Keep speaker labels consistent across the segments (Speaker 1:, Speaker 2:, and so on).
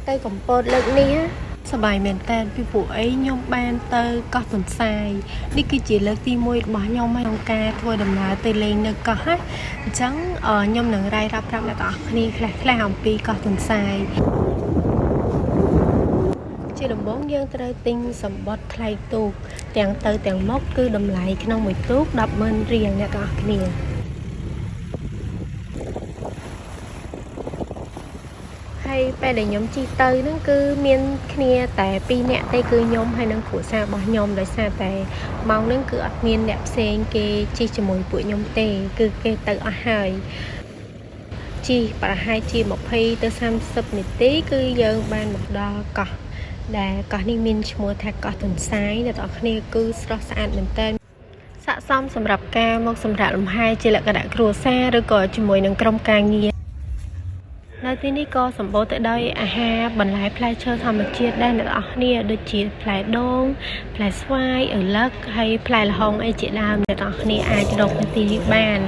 Speaker 1: ទៅកំពតលើកនេះសប្បាយមែនតើពីពួកអីខ្ញុំបានទៅកោះទន្សាយនេះគឺជាលើកទី1របស់ខ្ញុំក្នុងការធ្វើដំណើរទៅលេងនៅកោះអញ្ចឹងខ្ញុំនឹងរាយរាប់ប្រាប់អ្នកទាំងអស់គ្នាខ្លះអំពីកោះទន្សាយជាដំបូងយើងត្រូវទិញសំបុត្រថ្លៃទូកទាំងទៅទាំងមកគឺតម្លៃក្នុងមួយទូក 100000 រៀលអ្នកទាំងអស់គ្នាហើយពេលដែលខ្ញុំជិះទៅហ្នឹងគឺមានគ្នាតែ2នាក់ទេគឺខ្ញុំហើយនឹងគ្រួសាររបស់ខ្ញុំដោយសារតែម៉ោងហ្នឹងគឺអត់មានអ្នកផ្សេងគេជិះជាមួយពួកខ្ញុំទេគឺគេទៅអស់ហើយជិះប្រហែលជា20ទៅ30នាទីគឺយើងបានមកដល់កោះដែលកោះនេះមានឈ្មោះថាកោះទន្សាយអ្នកទាំងអស់គ្នាគឺស្រស់ស្អាតមែនតើស័ក្តិសមសម្រាប់ការមកសម្រាកលំហែជាលក្ខណៈគ្រួសារឬក៏ជាមួយនឹងក្រុមការងារនៅទីនេះក៏សម្បូរទៅដោយអាហារបន្លែផ្លែឈើធម្មជាតិដែរអ្នកនរអស់គ្នាដូចជាផ្លែដូងផ្លែស្វាយឪឡឹកហើយផ្លែល្ហុងអីជាដើមអ្នកនរអស់គ្នាអាចរកនៅទីនេះបាន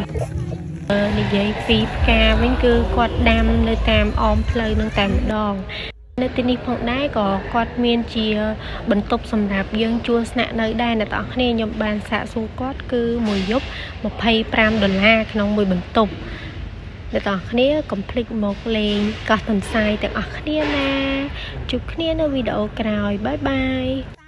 Speaker 1: និយាយពីផ្កាវិញគឺគាត់ដាំនៅតាមអមផ្លូវនឹងតែម្ដងនៅទីនេះផងដែរក៏គាត់មានជាបន្ទប់សម្រាប់យើងជួលស្នាក់នៅដែរអ្នកនរអស់គ្នាខ្ញុំបានសាកសួរគាត់គឺមួយយប់$25ក្នុងមួយបន្ទប់អ្នកទាំងអស់គ្នាកុំភ្លេចមកលេងកោះទន្សាយទាំងអស់គ្នាណាជួបគ្នានៅវីដេអូក្រោយបាយបាយ